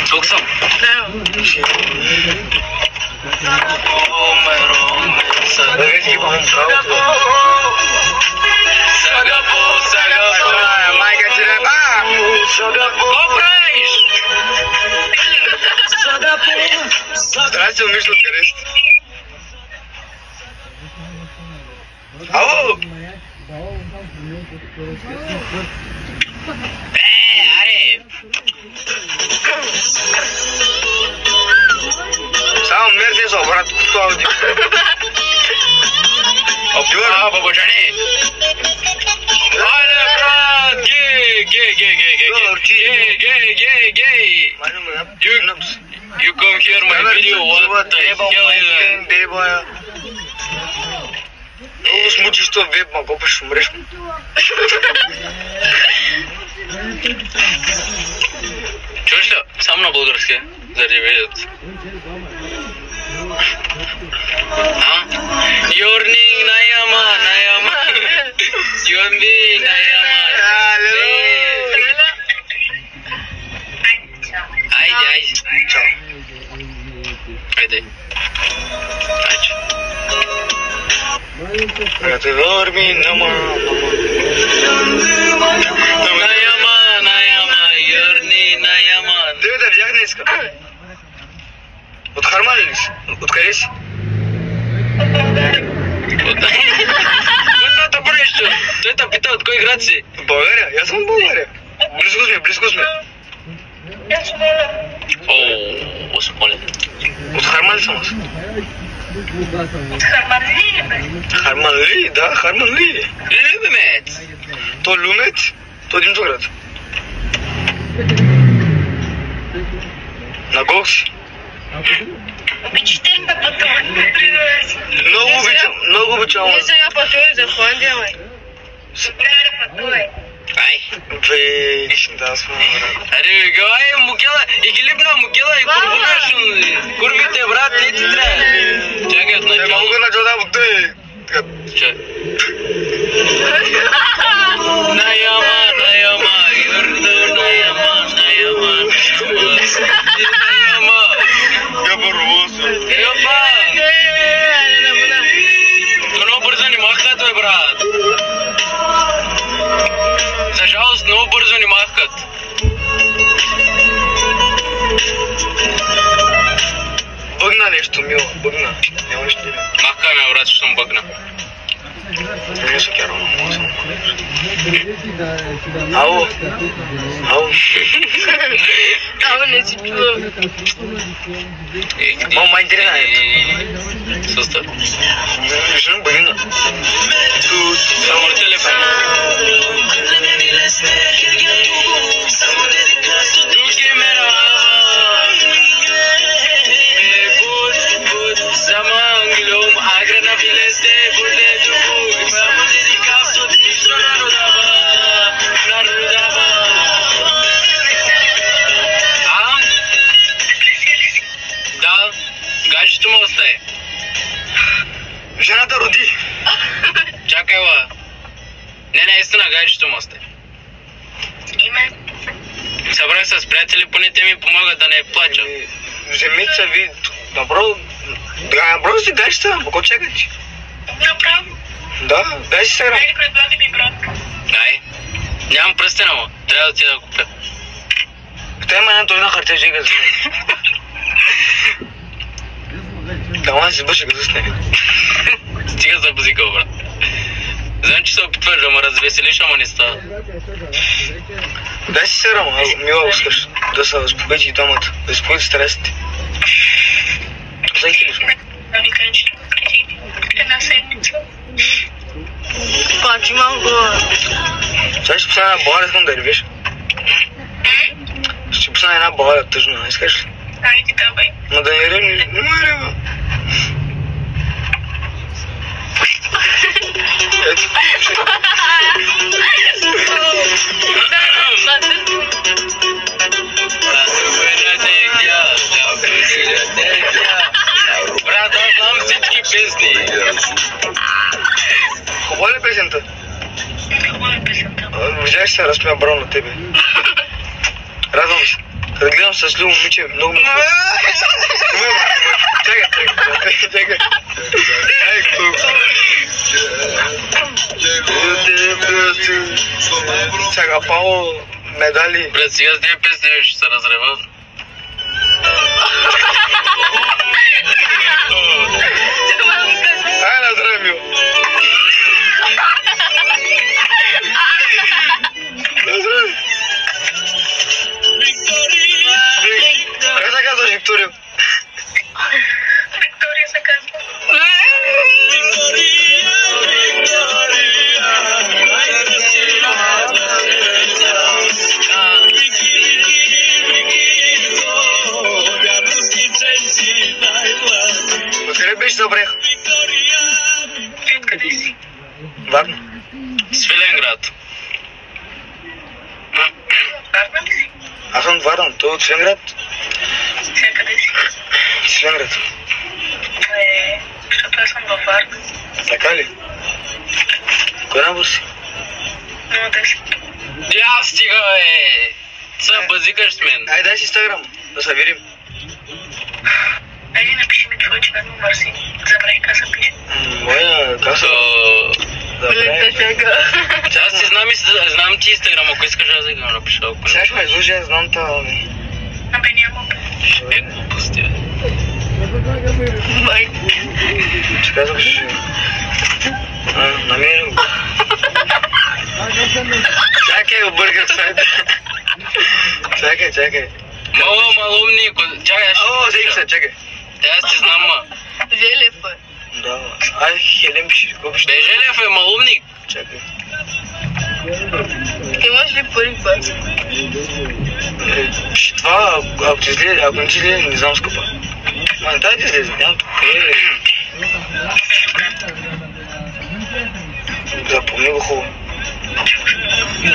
Soğuk sam. Старайся умеешь вот гореть. Ау! Аре! Сам мерзкий брат, кто аудио? Обдёр? Бабушани! Аре, брат! Gay! You come here my video, what the hell is that? Много смучиш това веб, ма копаш ще умреш. Чуеш ли? Само на български, за да видят. Yorning Nayama. Yorning Nayama. Haydi. Чао. Haydi. Te dormi, Nayama. Yorning Nayama. Дай да видях днеска. От Харман ли си? Откъде си? Това правиш, че? Той те пита от кой град си? В България? Аз съм от България. Близко сме. О, Смолен. От Харман ли съм аз? Харман ли? Да, Харман ли? Любимец. То Люмец? То Димитровград. На колко си? Обичате ли да пътувате при вас? Много обичам. Не сега пътувай за Холандия, бе. Добре, да пътувай. Ай. Да, сме. Аре, гавай, мукела, и ги липна мукела и курвите, брат, не ти трябва. Чакай от начало. Мога на джода, бо той. Nayama, Yordo Nayama. Я бървоса. Йопа! Много бързо ни махат, бе, брат. За жалост, много бързо ни махат. Бъгна нещо, мила, бъгна. Нямаш ли? Махка ме, брат, ще съм бъгна. Не се кярвам, мога съм. Ало. Ама не си чувам. Мама, май интересна е. Състав. Виждам бъгна. Само телефон. Туки мера. Zamangilum agrana fileste bude tuku imamudi dikafto distro narudava. Да, гаджето му остае. Жената роди. Чакай, ла. Не, наистина гаджето му остае. Име? Събрах се с приятели, поне те ми помагат да не плача. Вземете ви, направо си гаджета, ако чакате. Направо? Да, дай си сега. Айде, предлагай ми брат. Ай, нямам пръстена, ма. Трябва да отида да купя. Та има една точна хартия, че газа. Да, ма си бъше газа с нея. Стига за базикъл, брат. Знам, че се опитваш да ме развеселиш, ама не става. Дай си сега, мила, искаш да се успокоите и двамата, да успокоите стресите. Всеки ли сме? Да ви кажа, че преди една седмица. Пачи малко. Сега ще посна една бала, искам да ревиш. Ще посна една бала, тъжна, искаш ли? Айде, давай. Ма да не ревни, не ме рева. Ето. Брат, аз знам всички песни. Хубава ли песента? Хубава е песента. Видях се разсмя бро на тебе. Пардон. Гледам с Любо момиче, много ме Чакай. Чакай, Пао, медали. Брат, сега с тези песни ще се разрева. Ай, на здраве, мил. На здраве. Как се казва Виктория? Виктория се казва. Откъде беше за брех? Откъде си? Варна. Свиленград. Варна ли си? Аз съм от Варна, той от Свиленград. Сега къде си? Свиленград. Защото аз съм във Варна. Така ли? Кой набор си? 010. Я стига, бе! Са базикаш с мен. Ай, дай си Инстаграм, да се видим. Айде, напиши ми твой човек номер си. Забравих как се пише. Моя, как се... Аз ти знам ти Инстаграм, ако искаш аз да го напиша. Сега ще ме излъжи, аз знам това. Абе, няма. Е, глупости, бе. Май. Че казваш... Намерим го. Чакай, объргат сайта. Чакай. Малумник, чакай, аз О, ще се, чакай. аз ти знам, ма. Желев е. Да, ай, Хелен пиши, какво пиши? Бе, Желев е малумник. Чакай. Имаш ли пари, бе? Пиши това, ако ти излезе, ако не ти излезе, не знам скъпа. Ма, дай ти излезе, нямам тук. Запомни го хубаво. Бе,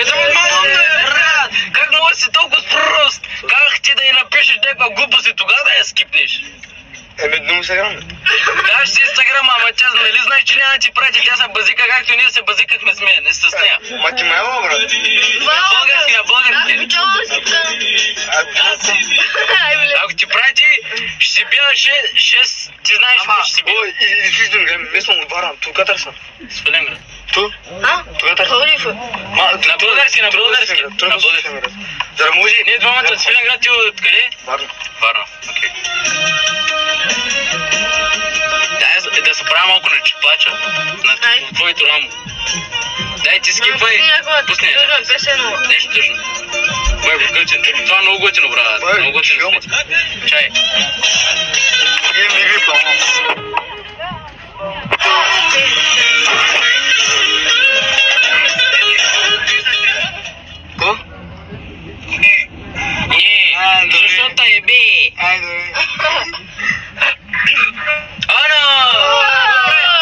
да малумно е, брат! Как може си толкова прост? Как ти да я напишеш някаква глупост и тогава да я скипнеш? Еми, днум Инстаграм. Даш си Инстаграм, ама тя нали знаеш, че няма да ти прати, тя се базика, както ние се базикахме с нея. Ма ти майла, брат. На български. Ако ти прати, ще си бия 6, ти знаеш какво ще си бия. Ой, излизам, гледам, местно от Варна, тук търсам. Свиленград. Ту? Тук търсам. На български. За да може... Ние двамата от Свиленград, ти от къде? Варна. Варна, окей. Да се правя малко на чеплача, на твоето рамо. Дай ти скипвай. Пусни нещо тъжно. Бой, готин. Това е много готино, брат. Много готино. Чай. Ми випа. Ко? Не, защото е би. Айде. Ана!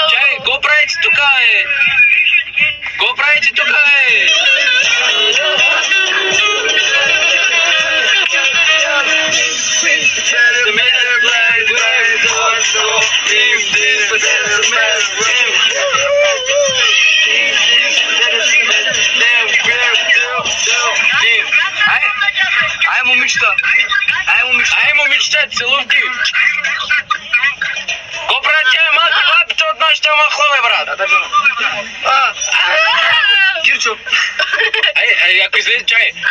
Чай, го правите тука, е? Го правите тука, е? Ай, момичета, целувки. Го правят тя малки бабите от нашите махлове, брат. Кирчо.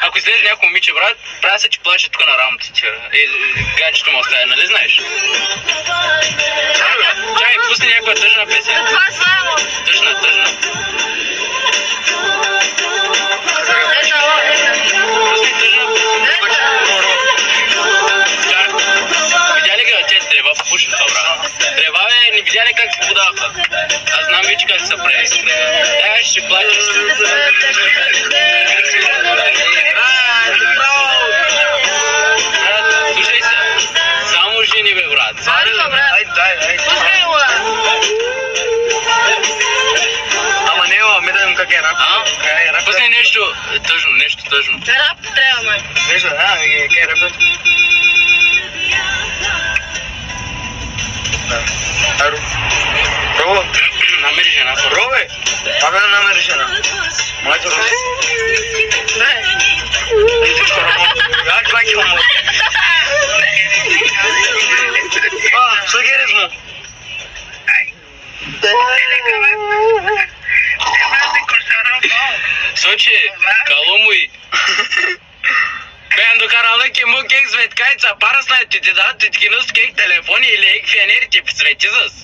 Ако излезе някой момиче, брат, правя се, че плаче тук на рамото ти. Гаджето му оставя, нали знаеш? Чай, пусни някаква тъжна песен. Тъжна. Пусни тъжна. Видя ли ги тези трева по пушата, брат? Трева, бе, не видя ли как се подаха? Аз знам вече как се прави с трева. Дай, ще плачеш. Слушай се, само жени, бе, брат. Ай. Ама не, ме да видим как е рап. Пусни нещо тъжно. Рап трябва, май. Нещо, как е рап? Аро. Пробва. Намери жена. Пробвай. Абе да намери жена. Майто Роси. ce? Ca omul. Pentru că arălăche mă kek zvetkajca, parasna ti ti da ti kinus kek telefoni ili ek fjener ti svetizus.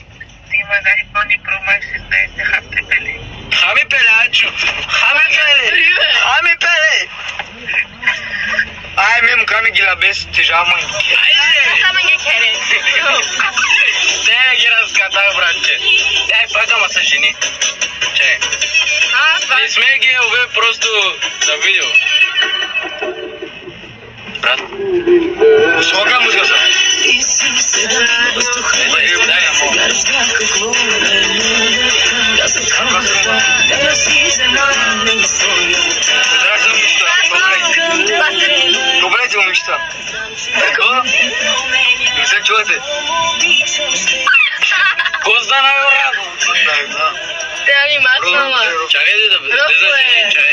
Ima da iPhone Pro Max 16 hapte pele. Hami pele aču. Hami pele. Ai mesmo că am la best deja mă. Asta mă ngekere. Te gira skata braće. Daj paga ma sa ženi. Ce? Ne smegi ove prostu za video. Brat. Svoga muzika sam. Daj amo. Добрайте му неща. Какво? Не се чувате. Ko zna na jo radu? Te mi maknama. Čakaj da zaženi čaj.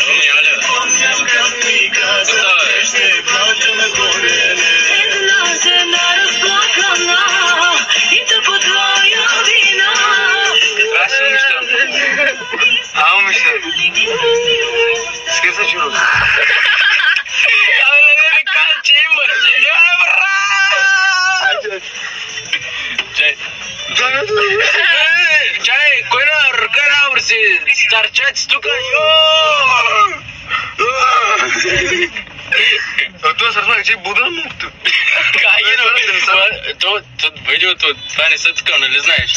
Ženi Alja. Красиво неща. Ама ми се. Скъде се чурус? Abla ne mi kaç ima. Ya bravo. Çay koyna rkana ursi starçat stuka yo. Това се размах, че буда мукто. Как е, то видеото, това не са така, нали знаеш?